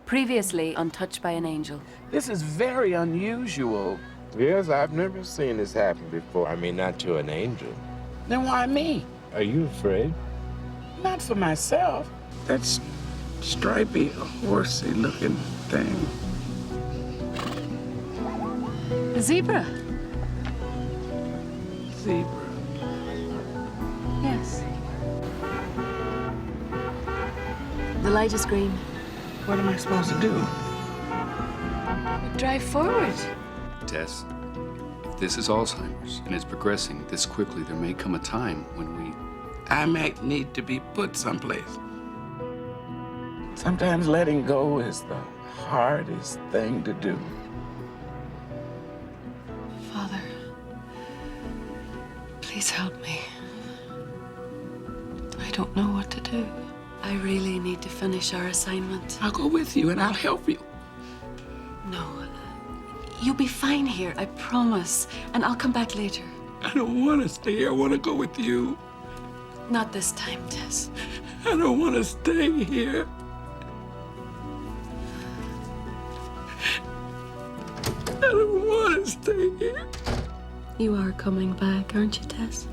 Previously untouched by an angel. This is very unusual. Yes, I've never seen this happen before. I mean, not to an angel. Then why me? Are you afraid? Not for myself. That stripy, horsey-looking thing. A zebra. Zebra. Yes. The light is green. What am I supposed to do? Drive forward. Tess, if this is Alzheimer's and it's progressing this quickly, there may come a time when we... I might need to be put someplace. Sometimes letting go is the hardest thing to do. Father, please help me. I don't know what to do. I really need to finish our assignment. I'll go with you and I'll help you. No. You'll be fine here, I promise. And I'll come back later. I don't want to stay here. I want to go with you. Not this time, Tess. I don't want to stay here. I don't want to stay here. You are coming back, aren't you, Tess?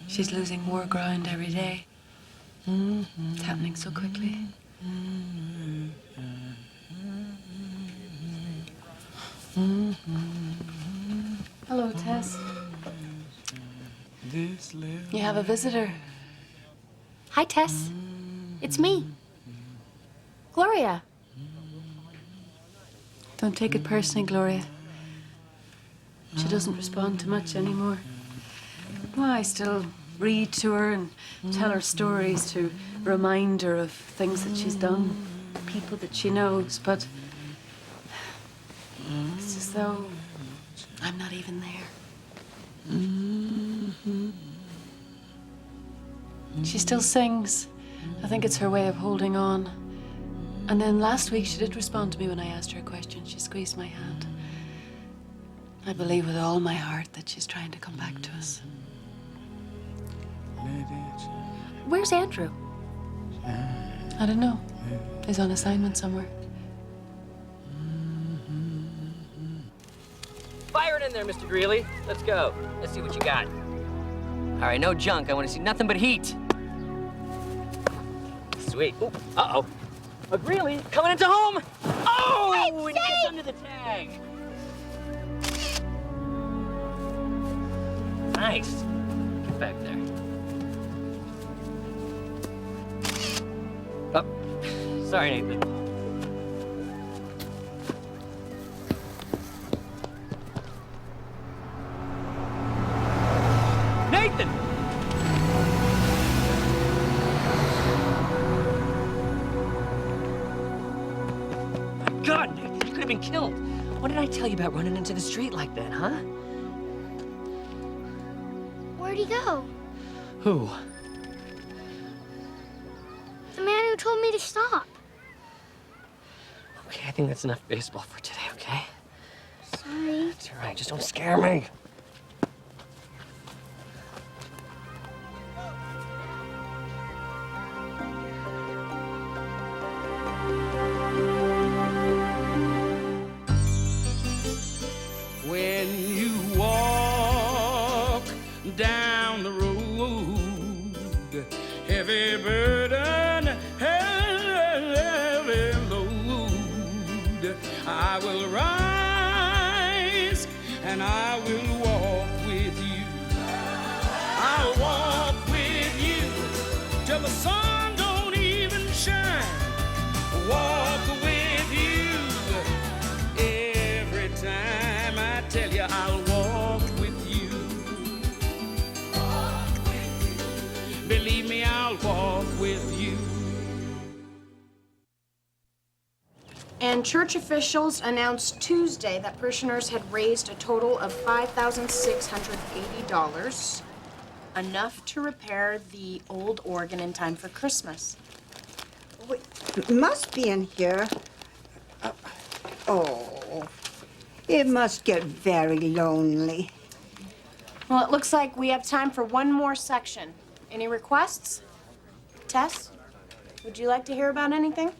She's losing more ground every day. It's happening so quickly. Hello, Tess. You have a visitor. Hi, Tess. It's me. Gloria. Don't take it personally, Gloria. She doesn't respond to much anymore. Well, I still read to her and tell her stories to remind her of things that she's done, people that she knows, but it's as though I'm not even there. She still sings. I think it's her way of holding on. And then last week she did respond to me when I asked her a question. She squeezed my hand. I believe with all my heart that she's trying to come back to us. Where's Andrew? I don't know. He's on assignment somewhere. Fire it in there, Mr. Greeley. Let's go. Let's see what you got. All right, no junk. I want to see nothing but heat. Sweet. Ooh, uh-oh. Greeley, coming into home. Oh, and he gets under the tag. Nice. Get back there. Oh, sorry, Nathan. Nathan! My God, Nathan, you could have been killed. What did I tell you about running into the street like that, huh? Where'd he go? Who? The man who told me to stop. Okay, I think that's enough baseball for today, okay? Sorry. It's all right, just don't scare me. When you walk down the road, heavy burden, heavy load, I will rise and I will walk with you. I'll walk with you till the sun don't even shine. walk with you. Every time I tell you I'll walk with you. Believe me, I'll walk with you. And church officials announced Tuesday that parishioners had raised a total of $5,680, enough to repair the old organ in time for Christmas. It must be in here. Oh, it must get very lonely. Well, it looks like we have time for one more section. Any requests? Tess, would you like to hear about anything?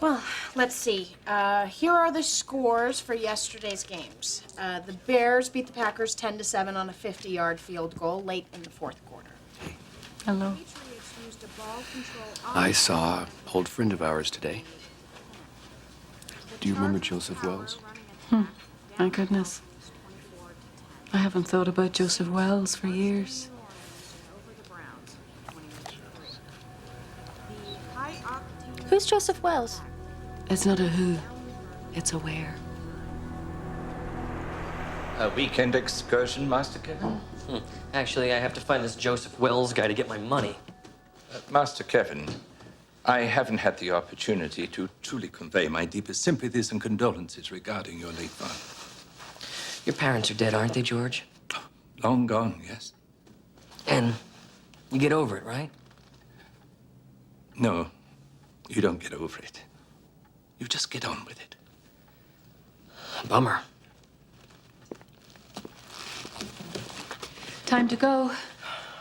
Well, let's see. Here are the scores for yesterday's games. The Bears beat the Packers 10-7 on a 50-yard field goal late in the fourth quarter. Hello. Patriots used a ball control I saw an old friend of ours today. Do you remember Joseph Wells? My goodness. I haven't thought about Joseph Wells for years. Who's Joseph Wells? It's not a who, it's a where. A weekend excursion, Master Kevin? Actually, I have to find this Joseph Wells guy to get my money. Master Kevin, I haven't had the opportunity to truly convey my deepest sympathies and condolences regarding your late father. Your parents are dead, aren't they, George? Long gone, yes. And you get over it, right? No, you don't get over it. You just get on with it. Bummer. Time to go.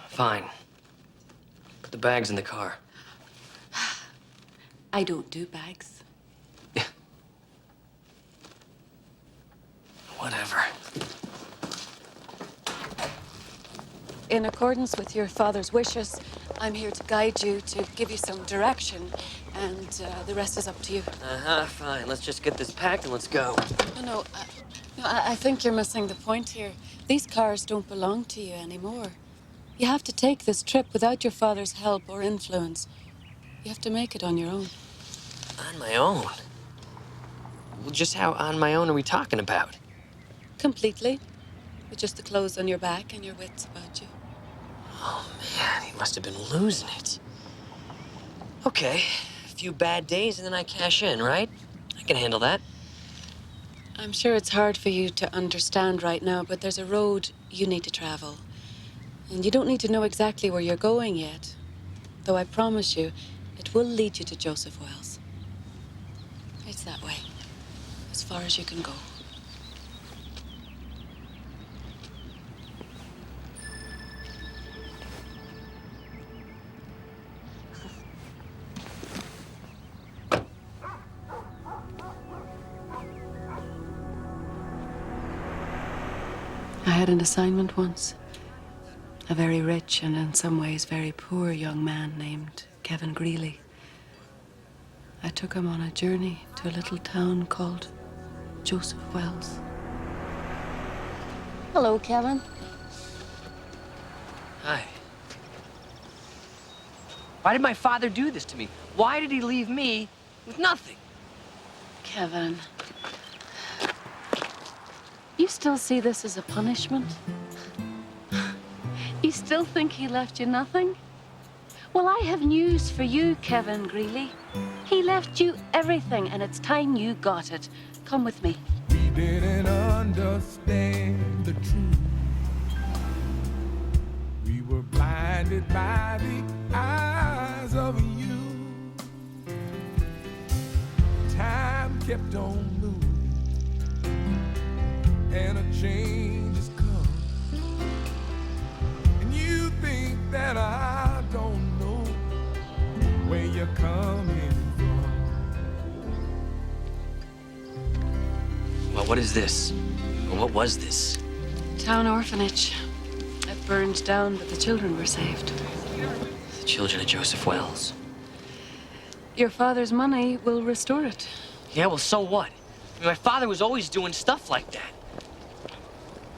Fine. Put the bags in the car. I don't do bags. Whatever. In accordance with your father's wishes, I'm here to guide you, to give you some direction, and the rest is up to you. Fine. Let's just get this packed and let's go. No, I think you're missing the point here. These cars don't belong to you anymore. You have to take this trip without your father's help or influence. You have to make it on your own. On my own? Well, just how on my own are we talking about? Completely. With just the clothes on your back and your wits about you. Oh, man, he must have been losing it. Okay, a few bad days and then I cash in, right? I can handle that. I'm sure it's hard for you to understand right now, but there's a road you need to travel. And you don't need to know exactly where you're going yet. Though I promise you, it will lead you to Joseph Wells. It's that way. As far as you can go. I had an assignment once. A very rich and in some ways very poor young man named Kevin Greeley. I took him on a journey to a little town called Joseph Wells. Hello, Kevin. Hi. Why did my father do this to me? Why did he leave me with nothing? Kevin. You still see this as a punishment? You still think he left you nothing? Well, I have news for you, Kevin Greeley. He left you everything, and it's time you got it. Come with me. We didn't understand the truth. We were blinded by the eyes of you. Time kept on moving, and a change has come. And you think that I don't know where you're coming from. Well, what is this? Or what was this? Town orphanage. It burned down, but the children were saved. The children of Joseph Wells. Your father's money will restore it. Yeah, well, so what? I mean, my father was always doing stuff like that.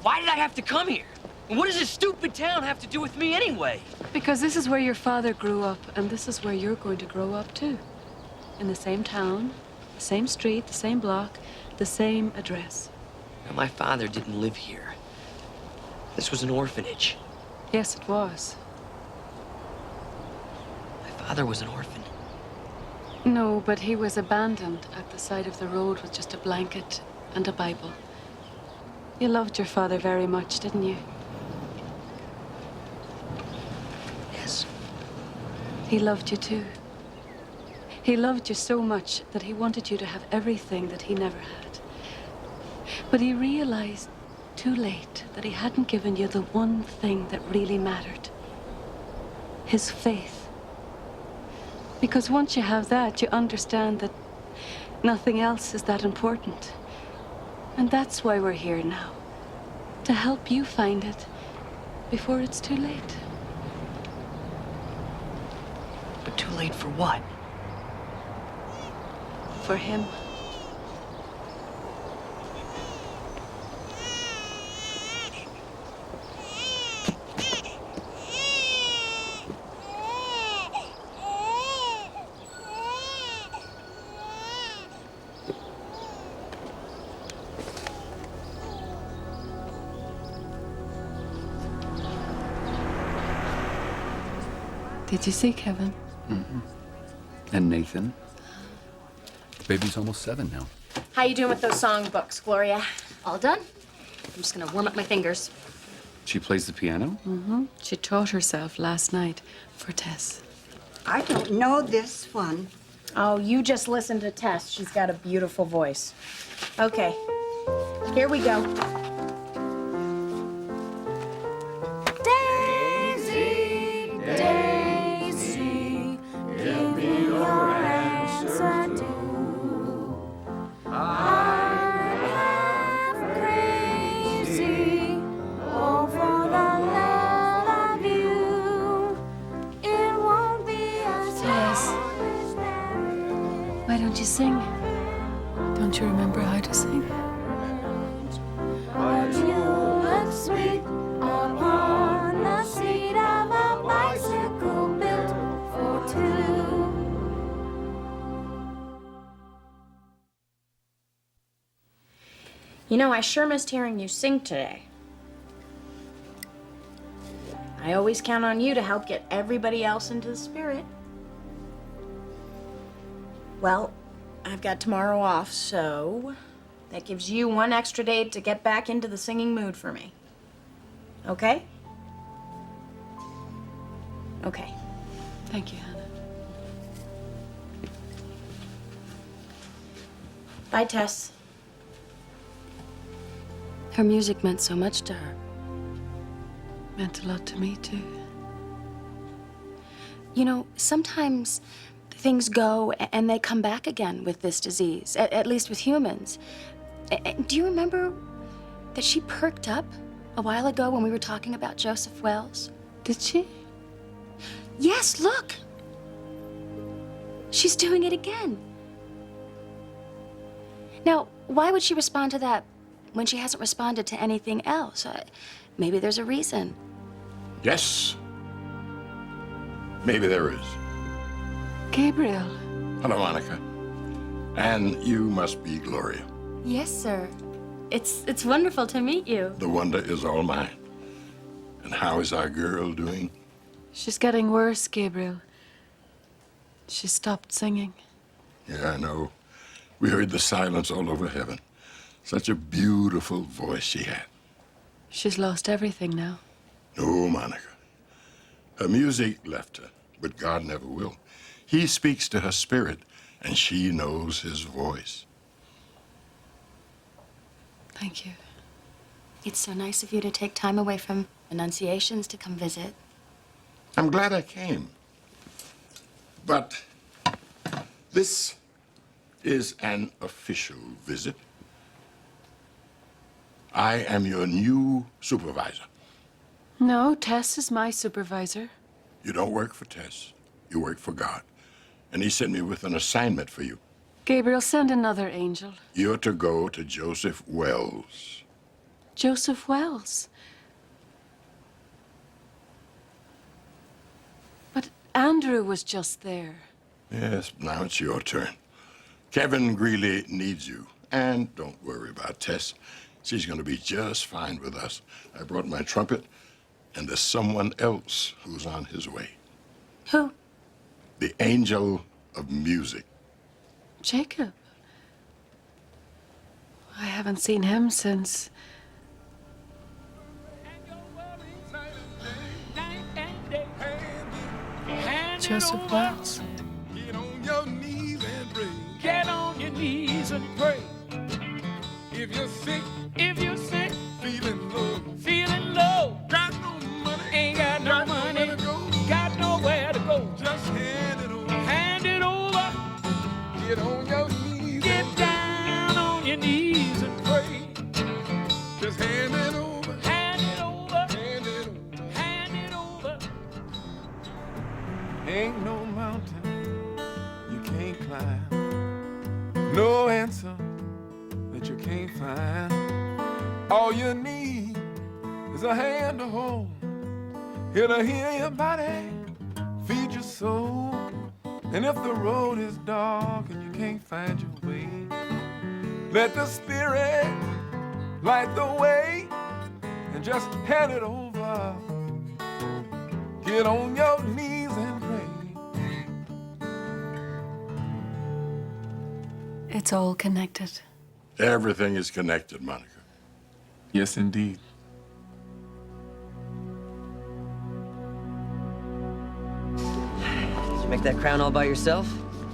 Why did I have to come here? And what does this stupid town have to do with me anyway? Because this is where your father grew up, and this is where you're going to grow up too. In the same town, the same street, the same block, the same address. Now, my father didn't live here. This was an orphanage. Yes, it was. My father was an orphan. No, but he was abandoned at the side of the road with just a blanket and a Bible. You loved your father very much, didn't you? Yes. He loved you too. He loved you so much that he wanted you to have everything that he never had. But he realized too late that he hadn't given you the one thing that really mattered. His faith. Because once you have that, you understand that nothing else is that important. And that's why we're here now. To help you find it before it's too late. But too late for what? For him. Did you see Kevin? Mm-hmm. And Nathan? The baby's almost 7 now. How you doing with those songbooks, Gloria? All done? I'm just gonna warm up my fingers. She plays the piano? Mm-hmm. She taught herself last night for Tess. I don't know this one. Oh, you just listen to Tess. She's got a beautiful voice. Okay, here we go. Daisy, Daisy, give me your answer to. I'm half crazy over the love of you. It won't be as Tess. Why don't you sing? Don't you remember how to sing? but you look sweet upon the seat of a bicycle built for two. You know, I sure missed hearing you sing today. I always count on you to help get everybody else into the spirit. Well, I've got tomorrow off, so that gives you one extra day to get back into the singing mood for me. Okay? Okay. Thank you, Hannah. Bye, Tess. Her music meant so much to her. Meant a lot to me, too. You know, sometimes things go and they come back again with this disease, at least with humans. Do you remember that she perked up a while ago when we were talking about Joseph Wells? Did she? Yes, look. She's doing it again. Now, why would she respond to that when she hasn't responded to anything else? Maybe there's a reason. Yes. Maybe there is. Gabriel. Hello, Monica. And you must be Gloria. Yes, sir. It's wonderful to meet you. The wonder is all mine. And how is our girl doing? She's getting worse, Gabriel. She stopped singing. Yeah, I know. We heard the silence all over heaven. Such a beautiful voice she had. She's lost everything now. No, Monica. Her music left her, but God never will. He speaks to her spirit, and she knows his voice. Thank you. It's so nice of you to take time away from Annunciations to come visit. I'm glad I came. But this is an official visit. I am your new supervisor. No, Tess is my supervisor. You don't work for Tess. You work for God. And he sent me with an assignment for you. Gabriel, send another angel. You're to go to Joseph Wells. Joseph Wells. Andrew was just there. Yes, now it's your turn. Kevin Greeley needs you. And don't worry about Tess. She's going to be just fine with us. I brought my trumpet, and there's someone else who's on his way. Who? The angel of music. Jacob. I haven't seen him since. Joseph Wells. Get on your knees and pray. Get on your knees and pray. If you're sick, feeling low, got no money, ain't got no money, got nowhere to go. Just hand it over. Hand it over. Get on your knees. Get down on your knees and pray. Just hand it over. Hand it over. Hand it over. Hand it over. Ain't no mountain you can't climb. No answer that you can't find. All you need is a hand to hold. Here to heal your body, feed your soul. And if the road is dark and you can't find your way, let the Spirit light the way and just hand it over. Get on your knees and pray. It's all connected. Everything is connected, Monica. Yes, indeed. Did you make that crown all by yourself?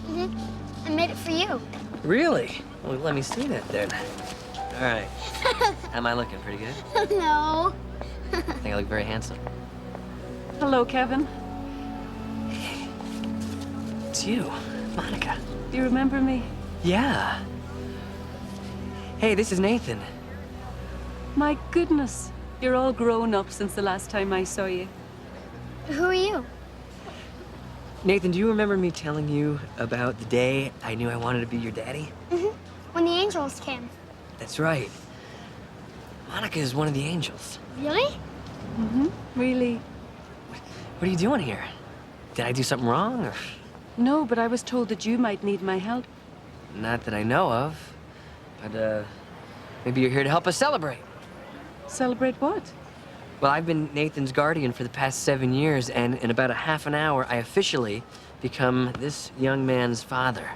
Mm-hmm. I made it for you. Really? Well, let me see that then. All right. Am I looking pretty good? No. I think I look very handsome. Hello, Kevin. It's you, Monica. Do you remember me? Yeah. Hey, this is Nathan. My goodness. You're all grown up since the last time I saw you. Who are you? Nathan, do you remember me telling you about the day I knew I wanted to be your daddy? Mm-hmm. When the angels came. That's right. Monica is one of the angels. Really? Mm-hmm. Really? What are you doing here? Did I do something wrong? Or... No, but I was told that you might need my help. Not that I know of. But, maybe you're here to help us celebrate. Celebrate what? Well, I've been Nathan's guardian for the past 7 years, and in about a half an hour, I officially become this young man's father.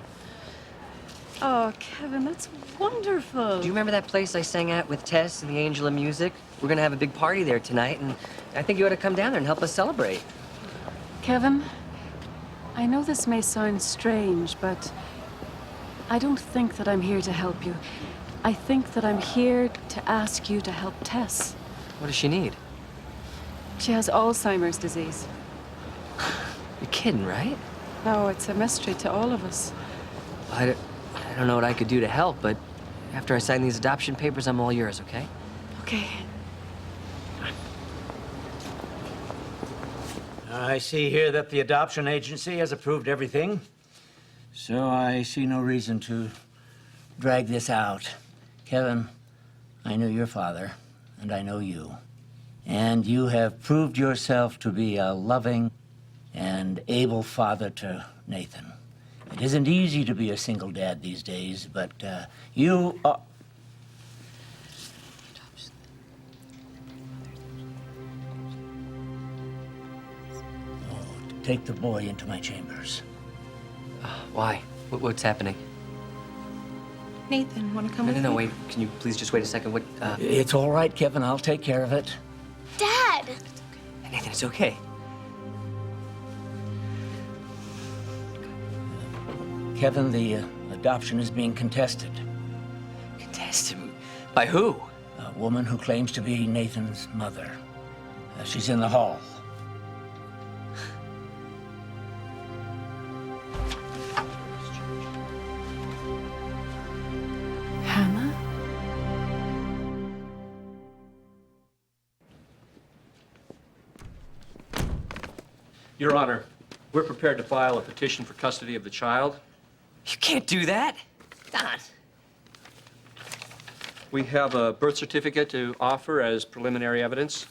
Oh, Kevin, that's wonderful. Do you remember that place I sang at with Tess and the Angel of Music? We're gonna have a big party there tonight, and I think you ought to come down there and help us celebrate. Kevin, I know this may sound strange, but I don't think that I'm here to help you. I think that I'm here to ask you to help Tess. What does she need? She has Alzheimer's disease. You're kidding, right? No, it's a mystery to all of us. I don't know what I could do to help, but after I sign these adoption papers, I'm all yours, okay? Okay. I see here that the adoption agency has approved everything, so I see no reason to drag this out. Kevin, I knew your father, and I know you. And you have proved yourself to be a loving and able father to Nathan. It isn't easy to be a single dad these days, but you are... Take the boy into my chambers. Why? What's happening? Nathan, want to come with No, me? wait. Can you please just wait a second? What, It's all right, Kevin. I'll take care of it. Dad! Nathan, it's okay. Kevin, the adoption is being contested. Contested? By who? A woman who claims to be Nathan's mother. She's in the hall. Hannah? Your Honor, we're prepared to file a petition for custody of the child. You can't do that. Don. We have a birth certificate to offer as preliminary evidence.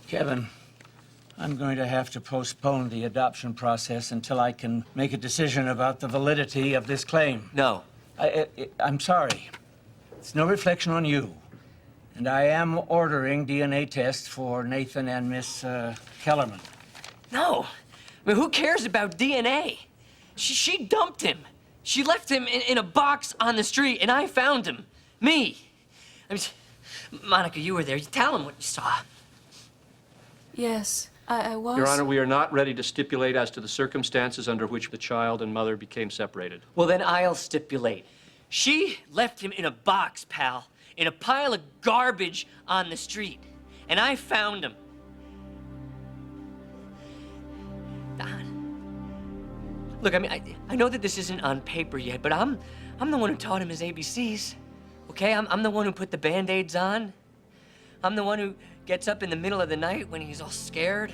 Kevin, I'm going to have to postpone the adoption process until I can make a decision about the validity of this claim. No. I'm sorry. It's no reflection on you. And I am ordering DNA tests for Nathan and Miss Kellerman. No. I mean, who cares about DNA? She dumped him. She left him in a box on the street, and I found him. Me. I mean, Monica, you were there. You tell him what you saw. Yes, I was. Your Honor, we are not ready to stipulate as to the circumstances under which the child and mother became separated. Well, then I'll stipulate. She left him in a box, pal, in a pile of garbage on the street, and I found him. Don, look, I mean, I know that this isn't on paper yet, but I'm the one who taught him his ABCs, okay? I'm the one who put the Band-Aids on. I'm the one who gets up in the middle of the night when he's all scared.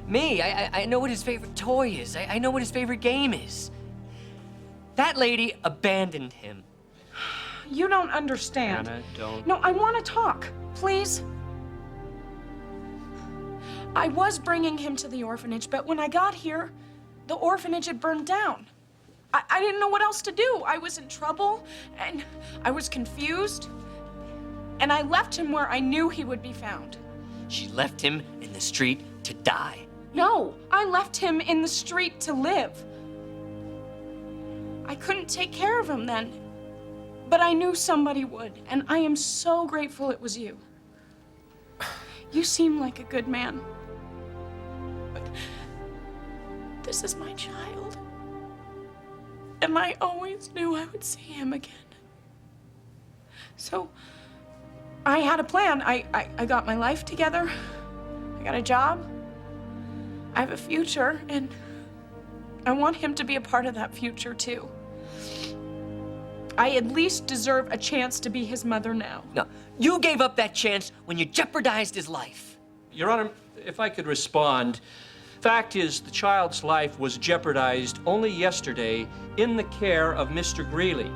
Me, I know what his favorite toy is. I know what his favorite game is. That lady abandoned him. You don't understand. Hannah, don't. No, I want to talk, please. I was bringing him to the orphanage, but when I got here, the orphanage had burned down. I didn't know what else to do. I was in trouble, and I was confused. And I left him where I knew he would be found. She left him in the street to die. No, I left him in the street to live. I couldn't take care of him then, but I knew somebody would, and I am so grateful it was you. You seem like a good man, but this is my child, and I always knew I would see him again. So I had a plan. I got my life together. I got a job. I have a future, and I want him to be a part of that future, too. I at least deserve a chance to be his mother now. No, you gave up that chance when you jeopardized his life. Your Honor, if I could respond. Fact is, the child's life was jeopardized only yesterday in the care of Mr. Greeley.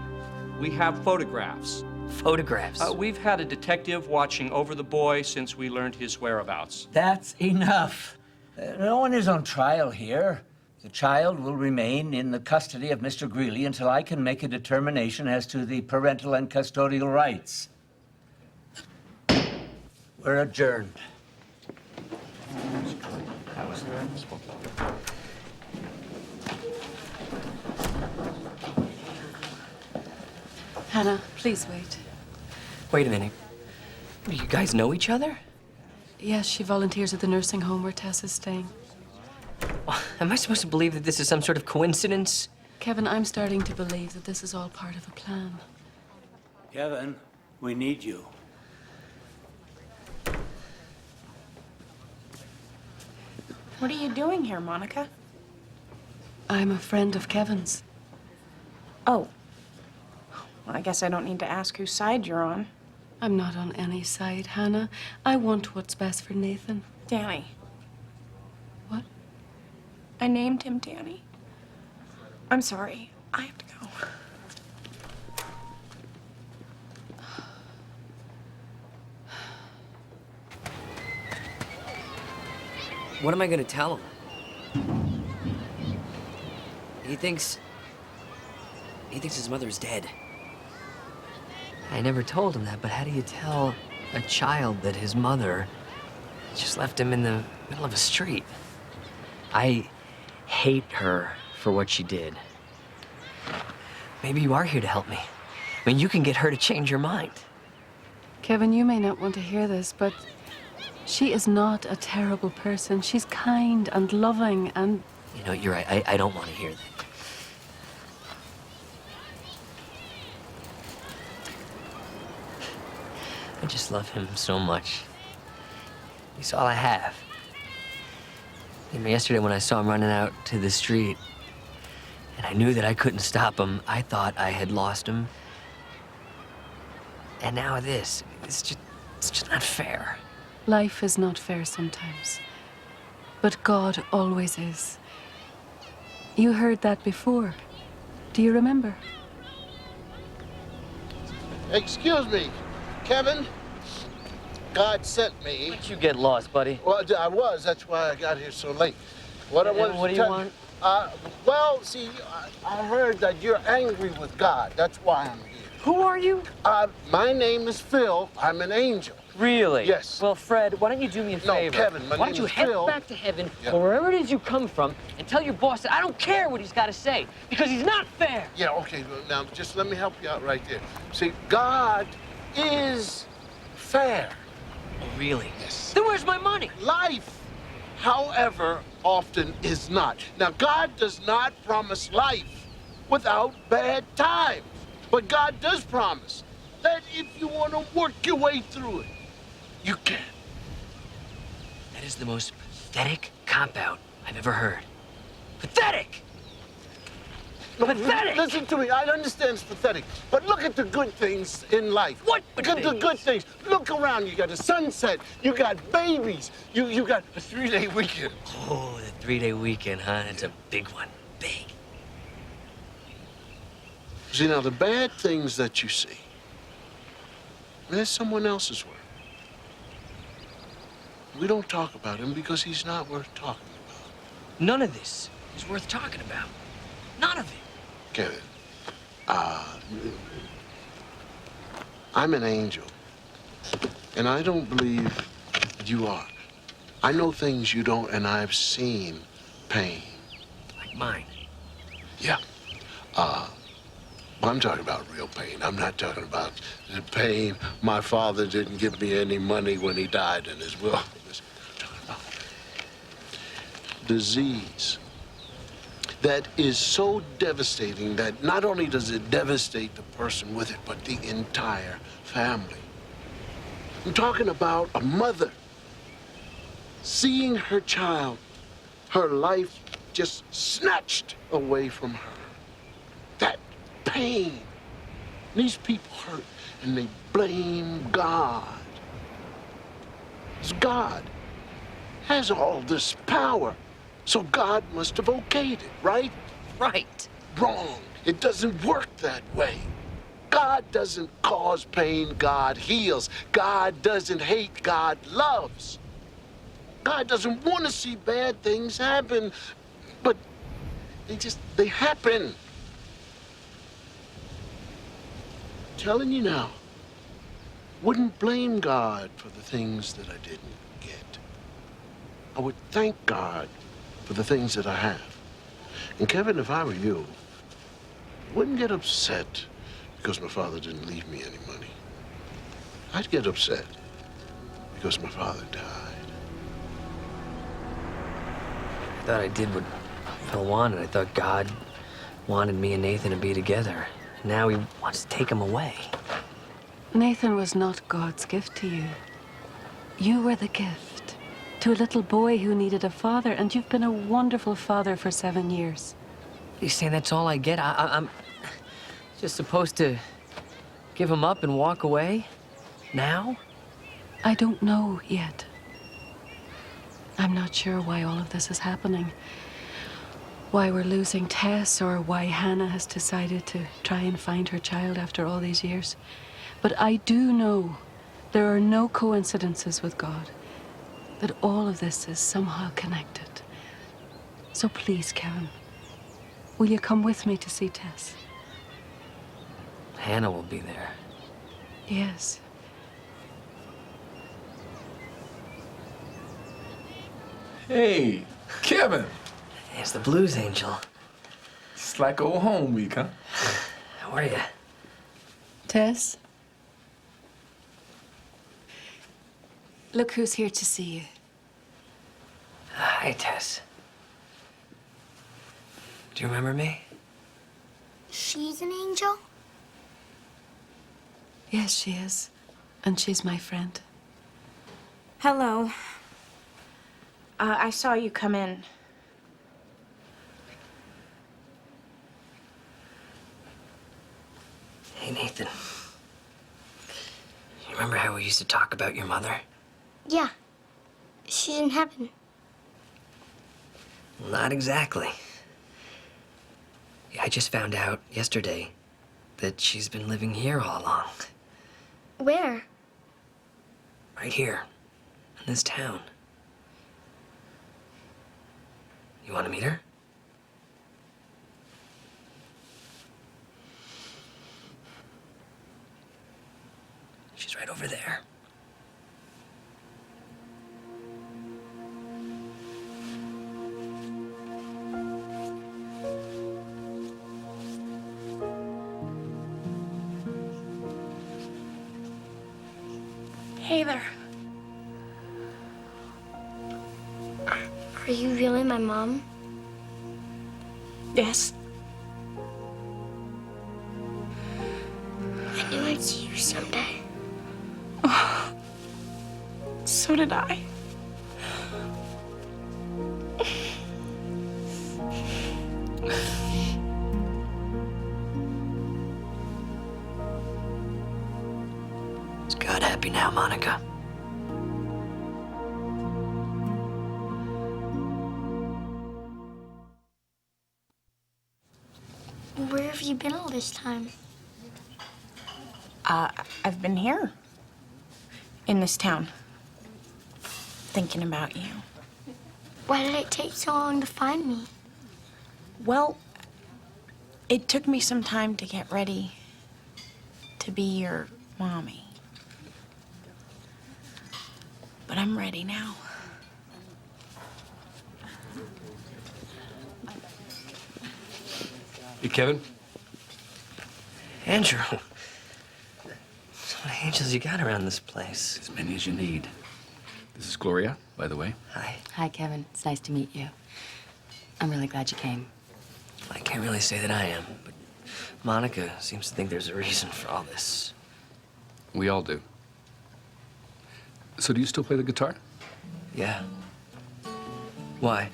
We have photographs. Photographs? We've had a detective watching over the boy since we learned his whereabouts. That's enough. No one is on trial here. The child will remain in the custody of Mr. Greeley until I can make a determination as to the parental and custodial rights. We're adjourned. Hannah, please wait. Wait a minute. Do you guys know each other? Yes, she volunteers at the nursing home where Tess is staying. Am I supposed to believe that this is some sort of coincidence? Kevin, I'm starting to believe that this is all part of a plan. Kevin, we need you. What are you doing here, Monica? I'm a friend of Kevin's. Oh. Well, I guess I don't need to ask whose side you're on. I'm not on any side, Hannah. I want what's best for Nathan. Danny. What? I named him Danny. I'm sorry. I have to go. What am I gonna tell him? He thinks his mother is dead. I never told him that, but how do you tell a child that his mother just left him in the middle of a street? I hate her for what she did. Maybe you are here to help me. I mean, you can get her to change her mind. Kevin, you may not want to hear this, but she is not a terrible person. She's kind and loving and... You know, you're right. I don't want to hear that. I just love him so much. He's all I have. And yesterday when I saw him running out to the street, and I knew that I couldn't stop him, I thought I had lost him. And now this, it's just not fair. Life is not fair sometimes, but God always is. You heard that before. Do you remember? Excuse me, Kevin. God sent me. Why'd you get lost, buddy? Well, I was. That's why I got here so late. What I And wanted what to do you tell want? Well, see, I heard that you're angry with God. That's why I'm here. Who are you? My name is Phil. I'm an angel. Really? Yes. Well, Fred, why don't you do me a favor? Kevin, my why name don't you is head Phil. back to heaven Yeah. or wherever it is you come from and tell your boss that I don't care what he's got to say because he's not fair. Yeah, okay. Well, now, just let me help you out right there. See, God is fair. Oh, really? Yes. Then where's my money? Life, however, often is not. Now, God does not promise life without bad times. But God does promise that if you want to work your way through it, you can. That is the most pathetic cop-out I've ever heard. Pathetic! No, Pathetic! Listen to me. I understand it's pathetic. But look at the good things in life. What Look at the things? good things. Look around. You got a sunset. You got babies. You got a 3-day weekend. Oh, the 3-day weekend, huh? It's a big one. Big. See, now, the bad things that you see, that's someone else's work. We don't talk about him because he's not worth talking about. None of this is worth talking about. None of it. Kevin, I'm an angel, and I don't believe you are. I know things you don't, and I've seen pain. Like mine. Yeah. I'm talking about real pain. I'm not talking about the pain my father didn't give me any money when he died in his will. I'm talking about disease that is so devastating that not only does it devastate the person with it, but the entire family. I'm talking about a mother seeing her child, her life just snatched away from her. That pain. These people hurt and they blame God. Because God has all this power. So God must have okayed it, right? Right. Wrong. It doesn't work that way. God doesn't cause pain, God heals. God doesn't hate, God loves. God doesn't want to see bad things happen, but they happen. Telling you now, wouldn't blame God for the things that I didn't get. I would thank God for the things that I have. And Kevin, if I were you, I wouldn't get upset because my father didn't leave me any money. I'd get upset because my father died. I thought I did what Phil wanted. I thought God wanted me and Nathan to be together. Now he wants to take him away. Nathan was not God's gift to you. You were the gift to a little boy who needed a father, and you've been a wonderful father for 7 years. You saying that's all I get? I'm just supposed to give him up and walk away? Now? I don't know yet. I'm not sure why all of this is happening. Why we're losing Tess, or why Hannah has decided to try and find her child after all these years. But I do know there are no coincidences with God, that all of this is somehow connected. So please, Kevin, will you come with me to see Tess? Hannah will be there. Yes. Hey, Kevin. It's the Blues Angel. It's like old home week, huh? How are you? Tess? Look who's here to see you. Hi, Tess. Do you remember me? She's an angel? Yes, she is. And she's my friend. Hello. I saw you come in. Hey, Nathan. You remember how we used to talk about your mother? Yeah. She's in heaven. Not exactly. I just found out yesterday that she's been living here all along. Where? Right here, in this town. You want to meet her? She's right over there. Hey there. Are you really my mom? Yes. I knew I'd see you someday. So did I. Is God happy now, Monica? Where have you been all this time? I've been here. In this town. Thinking about you. Why did it take so long to find me? Well, it took me some time to get ready to be your mommy. But I'm ready now. Hey, Kevin. Andrew. So many angels you got around this place. As many as you need. This is Gloria, by the way. Hi. Hi, Kevin. It's nice to meet you. I'm really glad you came. I can't really say that I am, but Monica seems to think there's a reason for all this. We all do. So do you still play the guitar? Yeah. Why?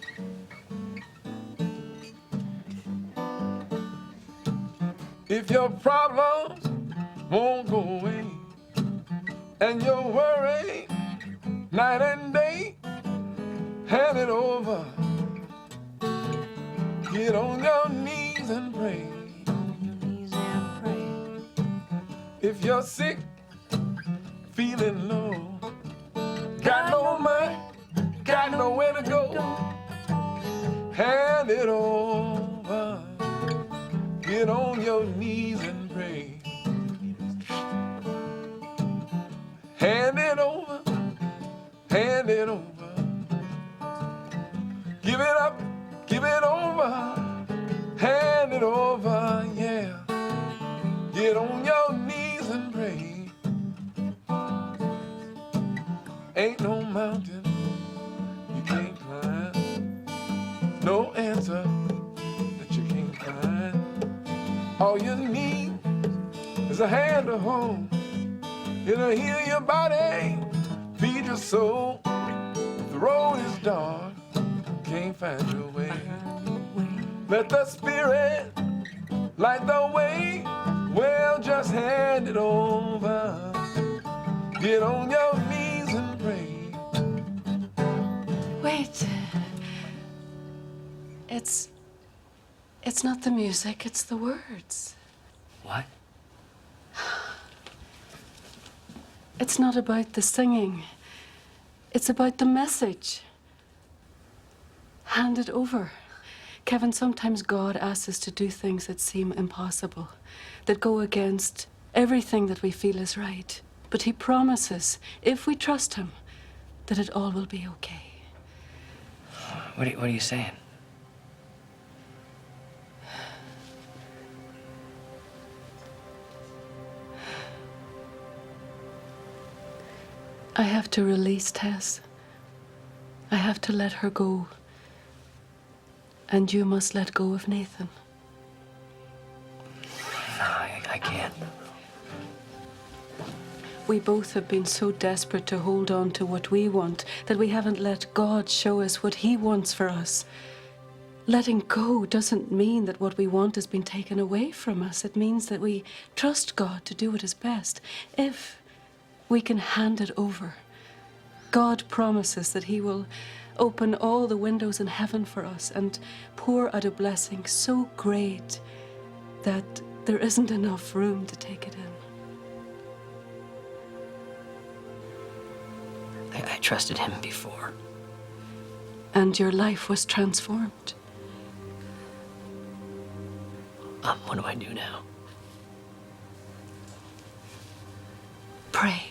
If your problems won't go away and your worry night and day, hand it over. Get on your knees and pray. If you're sick, feeling low, got no money, got nowhere to go, hand it over. Get on your knees and pray. Hand it over, hand it over. Give it up, give it over, hand it over, yeah. Get on your knees and pray. Ain't no mountain you can't climb, no answer that you can't find. All you need is a hand to hold. It'll heal your body, feed your soul. If the road is dark, can't find your way, let the Spirit light the way. Well, just hand it over. Get on your knees and pray. Wait. It's not the music, it's the words. What? It's not about the singing. It's about the message. Hand it over. Kevin, sometimes God asks us to do things that seem impossible, that go against everything that we feel is right. But he promises, if we trust him, that it all will be okay. What are you saying? I have to release Tess. I have to let her go. And you must let go of Nathan. No, I can't. We both have been so desperate to hold on to what we want that we haven't let God show us what he wants for us. Letting go doesn't mean that what we want has been taken away from us. It means that we trust God to do what is best. If we can hand it over, God promises that he will open all the windows in heaven for us and pour out a blessing so great that there isn't enough room to take it in. I trusted him before. And your life was transformed. What do I do now? Pray.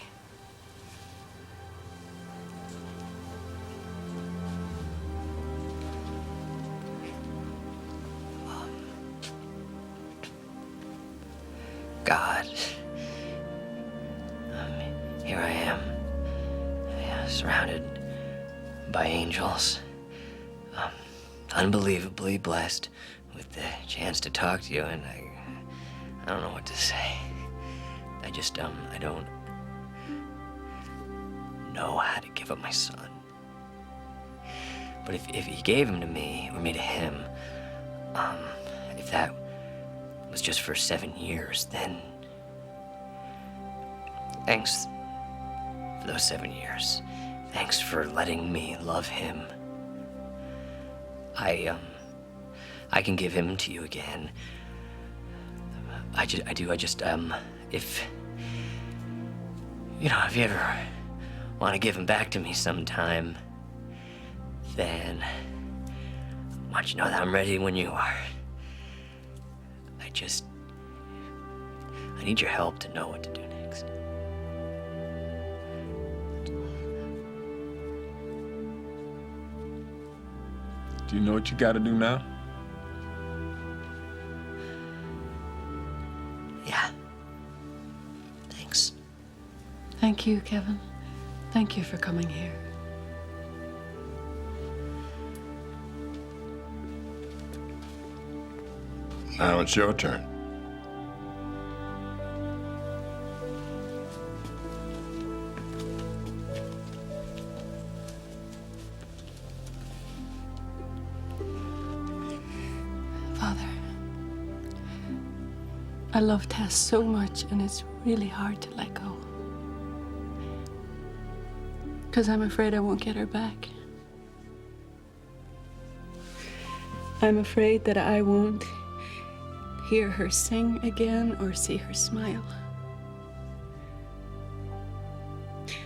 God, here I am, surrounded by angels, unbelievably blessed with the chance to talk to you, and I don't know what to say. I just, I don't know how to give up my son. But if he gave him to me, or me to him, if that was just for 7 years, then thanks for those 7 years. Thanks for letting me love him. I can give him to you again. If if you ever want to give him back to me sometime, then I want you to know that I'm ready when you are. I need your help to know what to do next. Do you know what you gotta do now? Yeah. Thanks. Thank you, Kevin. Thank you for coming here. Now it's your turn. Father, I love Tess so much, and it's really hard to let go. Because I'm afraid I won't get her back. I'm afraid that I won't hear her sing again or see her smile.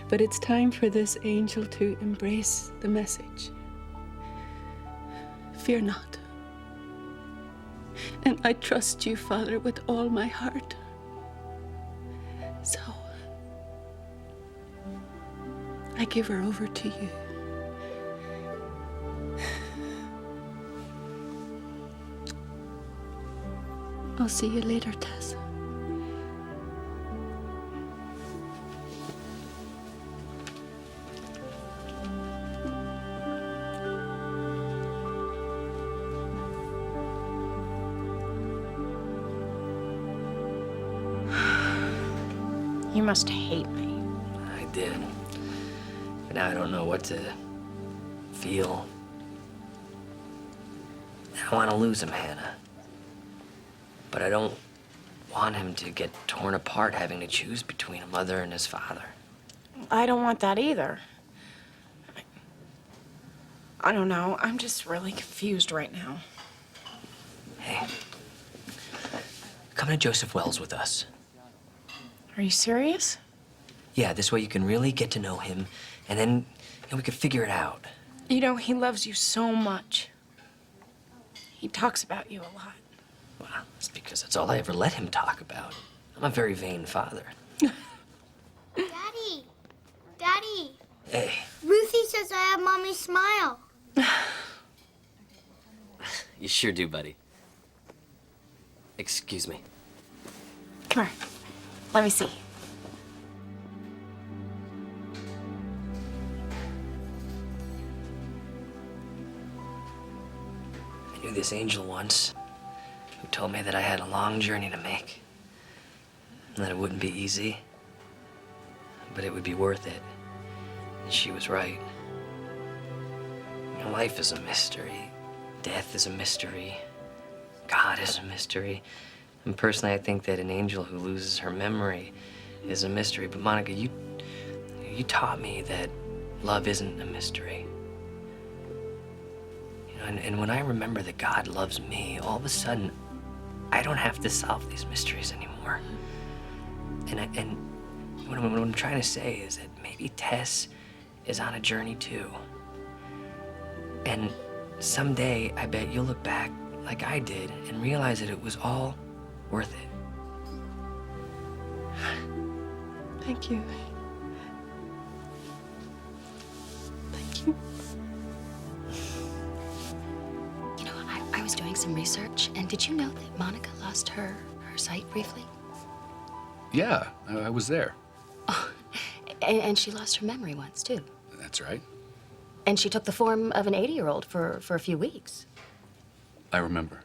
But it's time for this angel to embrace the message. Fear not. And I trust you, Father, with all my heart. So, I give her over to you. I'll see you later, Tess. You must hate me. I did. But now I don't know what to feel. I don't want to lose him, Hannah. But I don't want him to get torn apart having to choose between a mother and his father. I don't want that either. I don't know. I'm just really confused right now. Hey, come to Joseph Wells with us. Are you serious? Yeah, this way you can really get to know him, and then we could figure it out. You know, he loves you so much. He talks about you a lot. Well, that's because that's all I ever let him talk about. I'm a very vain father. Daddy! Daddy! Hey. Ruthie says I have Mommy's smile. You sure do, buddy. Excuse me. Come here. Let me see. I knew this angel once who told me that I had a long journey to make, and that it wouldn't be easy, but it would be worth it. And she was right. You know, life is a mystery. Death is a mystery. God is a mystery. And personally, I think that an angel who loses her memory is a mystery. But Monica, you taught me that love isn't a mystery. You know, and when I remember that God loves me, all of a sudden, I don't have to solve these mysteries anymore. And what I'm trying to say is that maybe Tess is on a journey too. And someday, I bet you'll look back like I did and realize that it was all worth it. Thank you. Thank you. You know, I was doing some research, and did you know that Monica lost her sight briefly? Yeah, I was there. And she lost her memory once, too. That's right. And she took the form of an 80-year-old for a few weeks. I remember.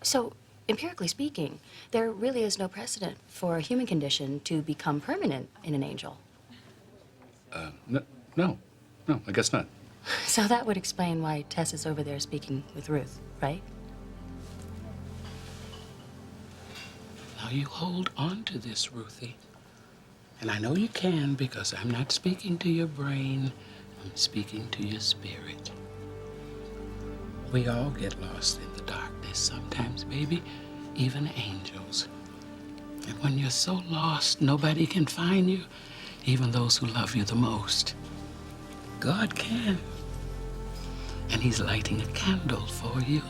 So, empirically speaking, there really is no precedent for a human condition to become permanent in an angel. No, I guess not. So that would explain why Tess is over there speaking with Ruth, right? Now you hold on to this, Ruthie. And I know you can because I'm not speaking to your brain, I'm speaking to your spirit. We all get lost in the darkness sometimes, baby, even angels. And when you're so lost, nobody can find you, even those who love you the most. God can. And he's lighting a candle for you.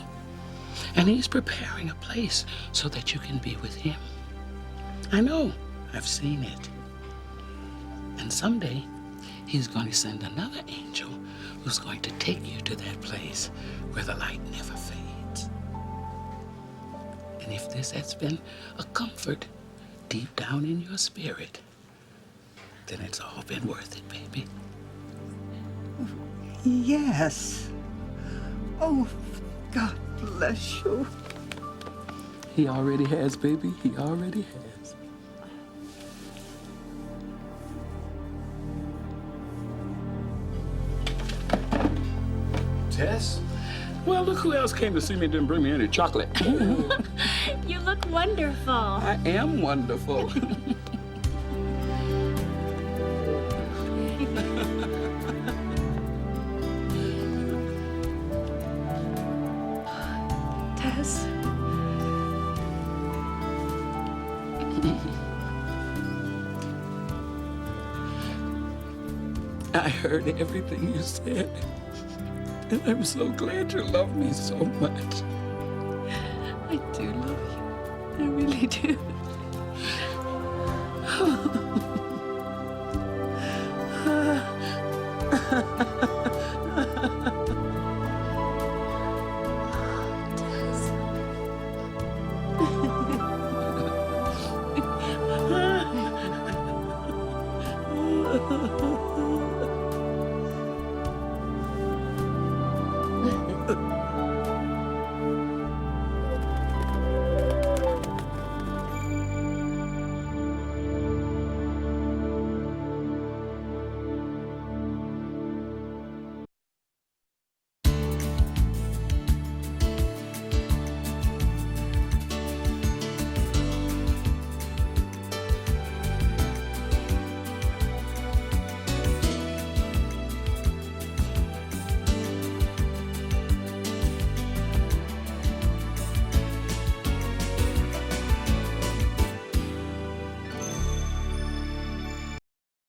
And he's preparing a place so that you can be with him. I know, I've seen it. And someday, he's going to send another angel who's going to take you to that place where the light never fades. And if this has been a comfort deep down in your spirit, then it's all been worth it, baby. Yes. Oh, God bless you. He already has, baby. He already has. Tess? Well, look who else came to see me and didn't bring me any chocolate. You look wonderful. I am wonderful. Tess. I heard everything you said. And I'm so glad you love me so much. I do love you. I really do.